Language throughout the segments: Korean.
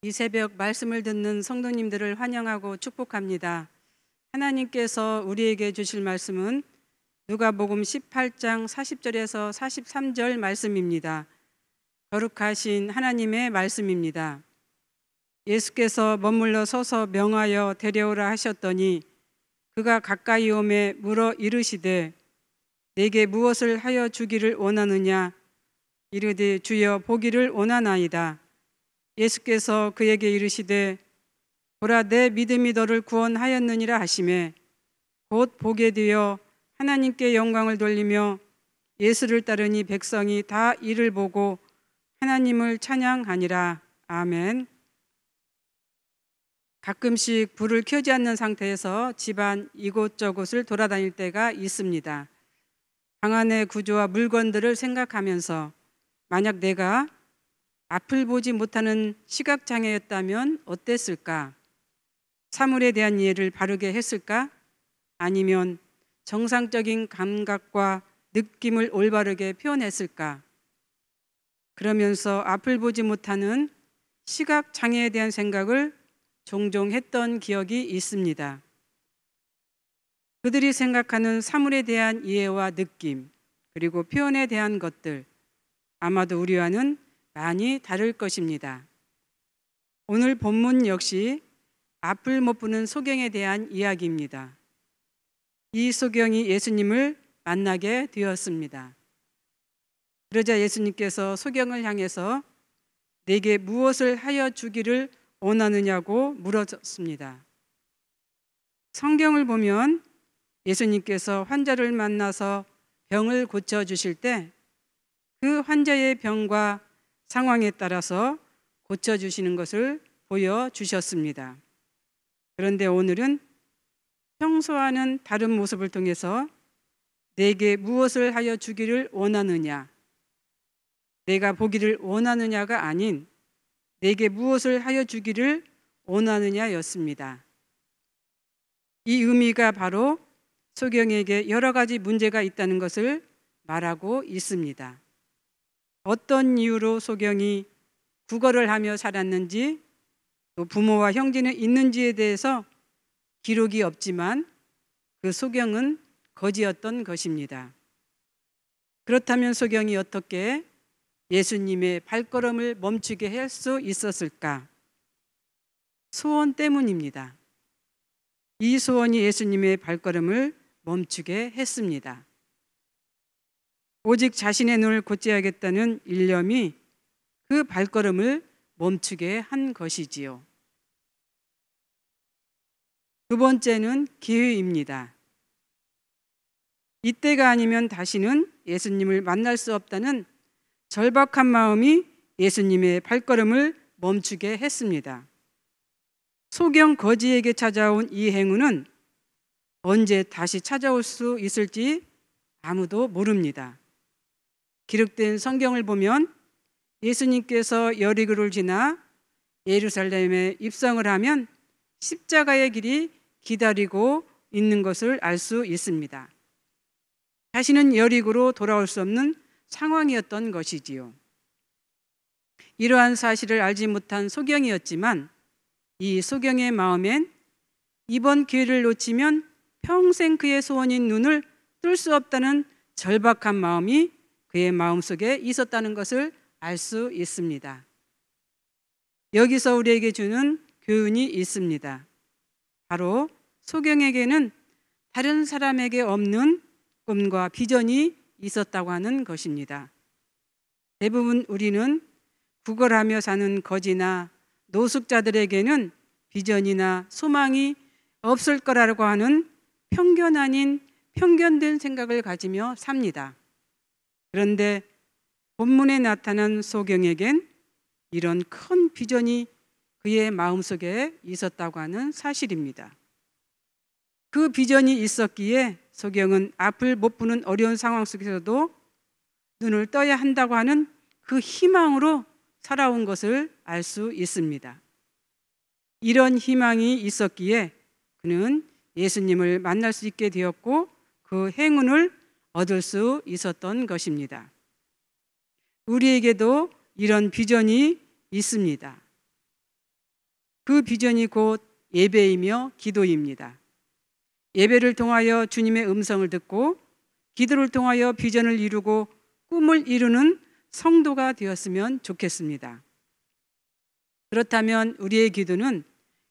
이 새벽 말씀을 듣는 성도님들을 환영하고 축복합니다. 하나님께서 우리에게 주실 말씀은 누가복음 18장 40절에서 43절 말씀입니다. 거룩하신 하나님의 말씀입니다. 예수께서 머물러 서서 명하여 데려오라 하셨더니 그가 가까이 오매 물어 이르시되 내게 무엇을 하여 주기를 원하느냐? 이르되 주여 보기를 원하나이다. 예수께서 그에게 이르시되 보라 내 믿음이 너를 구원하였느니라 하시매 곧 보게 되어 하나님께 영광을 돌리며 예수를 따르니 백성이 다 이를 보고 하나님을 찬양하니라. 아멘. 가끔씩 불을 켜지 않는 상태에서 집안 이곳저곳을 돌아다닐 때가 있습니다. 방 안의 구조와 물건들을 생각하면서 만약 내가 앞을 보지 못하는 시각장애였다면 어땠을까? 사물에 대한 이해를 바르게 했을까? 아니면 정상적인 감각과 느낌을 올바르게 표현했을까? 그러면서 앞을 보지 못하는 시각장애에 대한 생각을 종종 했던 기억이 있습니다. 그들이 생각하는 사물에 대한 이해와 느낌, 그리고 표현에 대한 것들, 아마도 우리와는 많이 다를 것입니다. 오늘 본문 역시 앞을 못 보는 소경에 대한 이야기입니다. 이 소경이 예수님을 만나게 되었습니다. 그러자 예수님께서 소경을 향해서 내게 무엇을 하여 주기를 원하느냐고 물었습니다. 성경을 보면 예수님께서 환자를 만나서 병을 고쳐주실 때 그 환자의 병과 상황에 따라서 고쳐주시는 것을 보여주셨습니다. 그런데 오늘은 평소와는 다른 모습을 통해서 내게 무엇을 하여 주기를 원하느냐, 내가 보기를 원하느냐가 아닌 내게 무엇을 하여 주기를 원하느냐였습니다. 이 의미가 바로 소경에게 여러 가지 문제가 있다는 것을 말하고 있습니다. 어떤 이유로 소경이 구걸을 하며 살았는지, 또 부모와 형제는 있는지에 대해서 기록이 없지만 그 소경은 거지였던 것입니다. 그렇다면 소경이 어떻게 예수님의 발걸음을 멈추게 할 수 있었을까? 소원 때문입니다. 이 소원이 예수님의 발걸음을 멈추게 했습니다. 오직 자신의 눈을 고쳐야겠다는 일념이 그 발걸음을 멈추게 한 것이지요. 두 번째는 기회입니다. 이때가 아니면 다시는 예수님을 만날 수 없다는 절박한 마음이 예수님의 발걸음을 멈추게 했습니다. 소경 거지에게 찾아온 이 행운은 언제 다시 찾아올 수 있을지 아무도 모릅니다. 기록된 성경을 보면 예수님께서 여리고를 지나 예루살렘에 입성을 하면 십자가의 길이 기다리고 있는 것을 알 수 있습니다. 다시는 여리고로 돌아올 수 없는 상황이었던 것이지요. 이러한 사실을 알지 못한 소경이었지만 이 소경의 마음엔 이번 기회를 놓치면 평생 그의 소원인 눈을 뜰 수 없다는 절박한 마음이 그의 마음속에 있었다는 것을 알 수 있습니다. 여기서 우리에게 주는 교훈이 있습니다. 바로 소경에게는 다른 사람에게 없는 꿈과 비전이 있었다고 하는 것입니다. 대부분 우리는 구걸하며 사는 거지나 노숙자들에게는 비전이나 소망이 없을 거라고 하는 편견 아닌 편견된 생각을 가지며 삽니다. 그런데 본문에 나타난 소경에겐 이런 큰 비전이 그의 마음속에 있었다고 하는 사실입니다. 그 비전이 있었기에 소경은 앞을 못 보는 어려운 상황 속에서도 눈을 떠야 한다고 하는 그 희망으로 살아온 것을 알 수 있습니다. 이런 희망이 있었기에 그는 예수님을 만날 수 있게 되었고 그 행운을 얻을 수 있었던 것입니다. 우리에게도 이런 비전이 있습니다. 그 비전이 곧 예배이며 기도입니다. 예배를 통하여 주님의 음성을 듣고 기도를 통하여 비전을 이루고 꿈을 이루는 성도가 되었으면 좋겠습니다. 그렇다면 우리의 기도는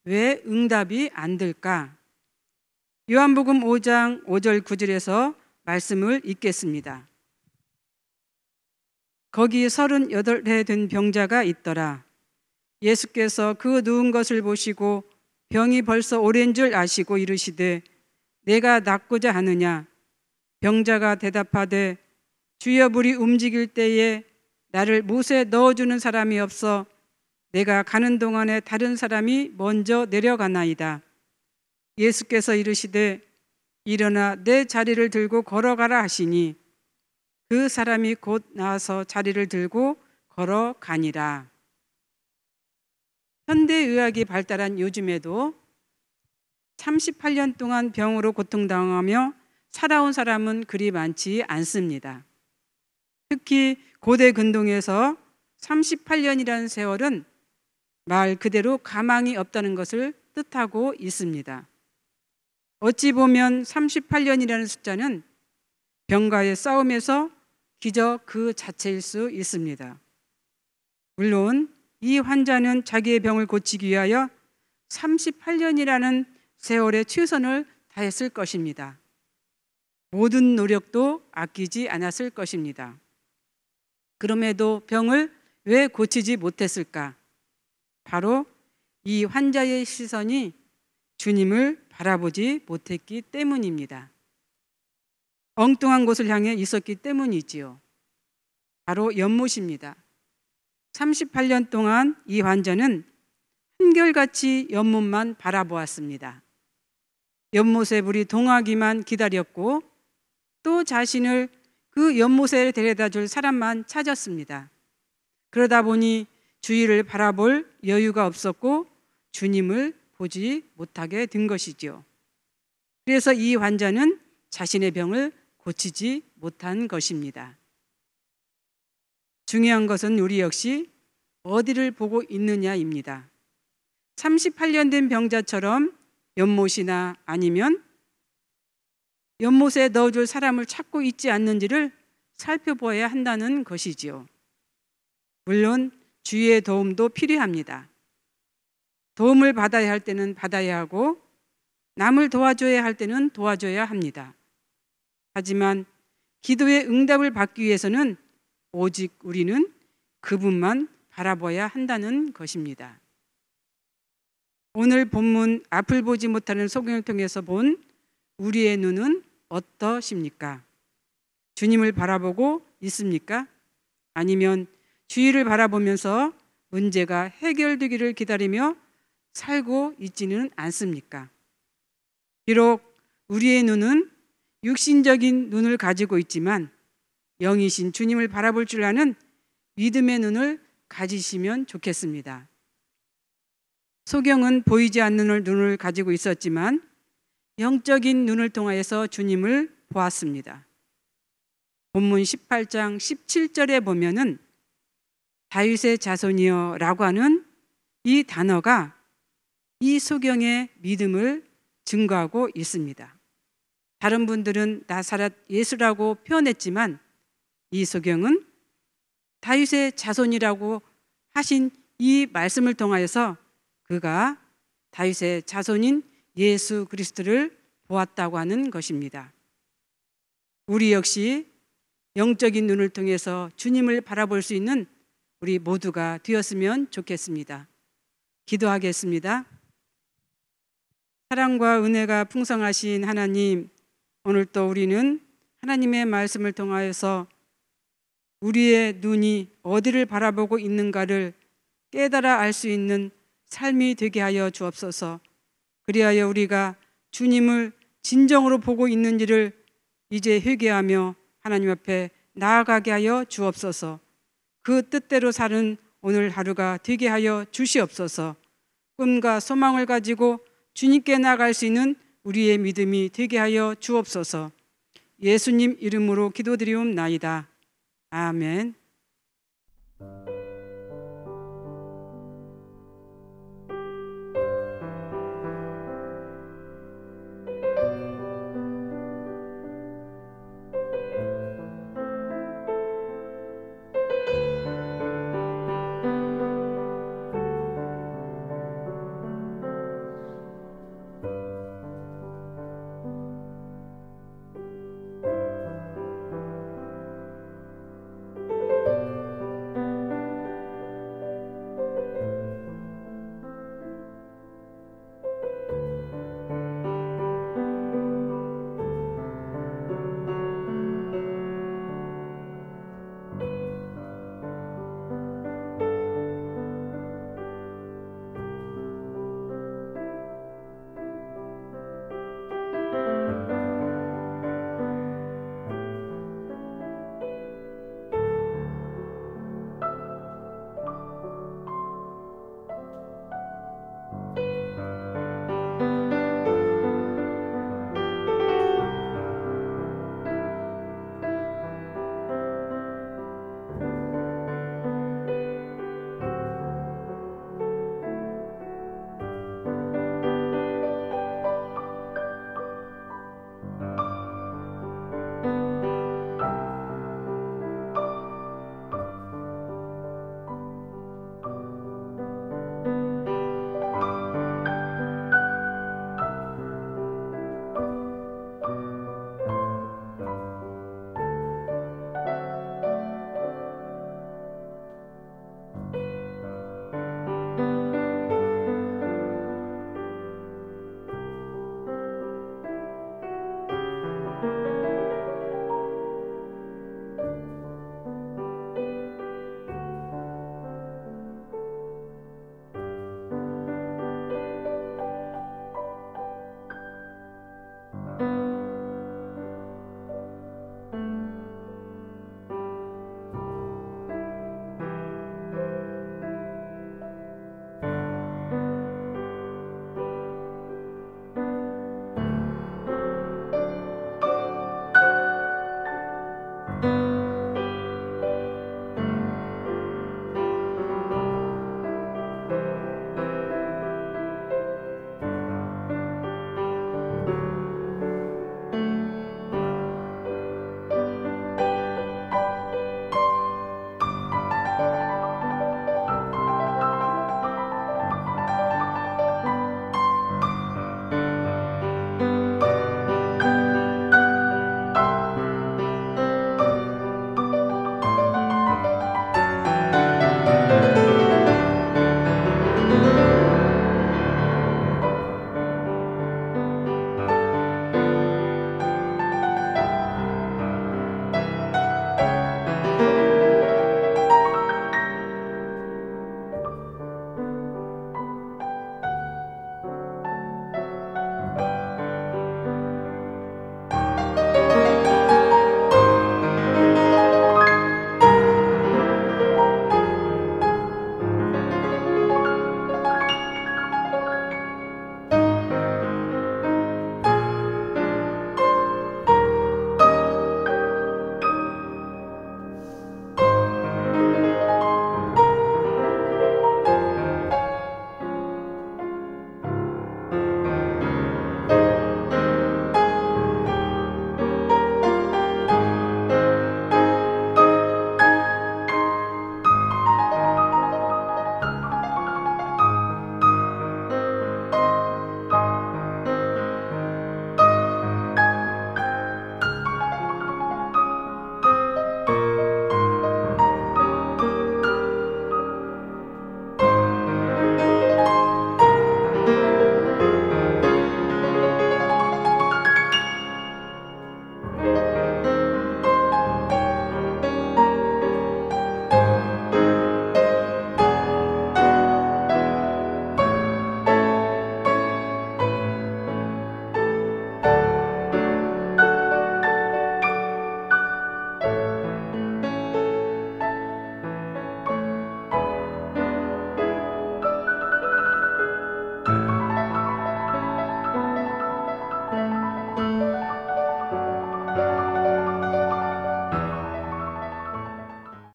왜 응답이 안 될까? 요한복음 5장 5절 9절에서 말씀을 읽겠습니다. 거기 38해 된 병자가 있더라. 예수께서 그 누운 것을 보시고 병이 벌써 오랜 줄 아시고 이르시되 내가 낫고자 하느냐? 병자가 대답하되 주여 물이 움직일 때에 나를 못에 넣어주는 사람이 없어 내가 가는 동안에 다른 사람이 먼저 내려가나이다. 예수께서 이르시되 일어나 내 자리를 들고 걸어가라 하시니 그 사람이 곧 나와서 자리를 들고 걸어가니라. 현대의학이 발달한 요즘에도 38년 동안 병으로 고통당하며 살아온 사람은 그리 많지 않습니다. 특히 고대 근동에서 38년이라는 세월은 말 그대로 가망이 없다는 것을 뜻하고 있습니다. 어찌 보면 38년이라는 숫자는 병과의 싸움에서 기적 그 자체일 수 있습니다. 물론 이 환자는 자기의 병을 고치기 위하여 38년이라는 세월에 최선을 다했을 것입니다. 모든 노력도 아끼지 않았을 것입니다. 그럼에도 병을 왜 고치지 못했을까? 바로 이 환자의 시선이 주님을 바라보지 못했기 때문입니다. 엉뚱한 곳을 향해 있었기 때문이지요. 바로 연못입니다. 38년 동안 이 환자는 한결같이 연못만 바라보았습니다. 연못에 물이 동하기만 기다렸고 또 자신을 그 연못에 데려다 줄 사람만 찾았습니다. 그러다 보니 주위를 바라볼 여유가 없었고 주님을 보지 못하게 된 것이죠. 그래서 이 환자는 자신의 병을 고치지 못한 것입니다. 중요한 것은 우리 역시 어디를 보고 있느냐입니다. 38년 된 병자처럼 연못이나 아니면 연못에 넣어줄 사람을 찾고 있지 않는지를 살펴보아야 한다는 것이지요. 물론 주위의 도움도 필요합니다. 도움을 받아야 할 때는 받아야 하고 남을 도와줘야 할 때는 도와줘야 합니다. 하지만 기도의 응답을 받기 위해서는 오직 우리는 그분만 바라봐야 한다는 것입니다. 오늘 본문 앞을 보지 못하는 성경을 통해서 본 우리의 눈은 어떠십니까? 주님을 바라보고 있습니까? 아니면 주위를 바라보면서 문제가 해결되기를 기다리며 살고 있지는 않습니까? 비록 우리의 눈은 육신적인 눈을 가지고 있지만 영이신 주님을 바라볼 줄 아는 믿음의 눈을 가지시면 좋겠습니다. 소경은 보이지 않는 눈을 가지고 있었지만 영적인 눈을 통하여서 주님을 보았습니다. 본문 18장 17절에 보면은 다윗의 자손이여 라고 하는 이 단어가 이 소경의 믿음을 증거하고 있습니다. 다른 분들은 나사렛 예수라고 표현했지만 이 소경은 다윗의 자손이라고 하신 이 말씀을 통하여서 그가 다윗의 자손인 예수 그리스도를 보았다고 하는 것입니다. 우리 역시 영적인 눈을 통해서 주님을 바라볼 수 있는 우리 모두가 되었으면 좋겠습니다. 기도하겠습니다. 사랑과 은혜가 풍성하신 하나님, 오늘 또 우리는 하나님의 말씀을 통하여서 우리의 눈이 어디를 바라보고 있는가를 깨달아 알 수 있는 삶이 되게 하여 주옵소서. 그리하여 우리가 주님을 진정으로 보고 있는지를 이제 회개하며 하나님 앞에 나아가게 하여 주옵소서. 그 뜻대로 사는 오늘 하루가 되게 하여 주시옵소서. 꿈과 소망을 가지고 주님께 나아갈 수 있는 우리의 믿음이 되게 하여 주옵소서. 예수님 이름으로 기도드리옵나이다. 아멘.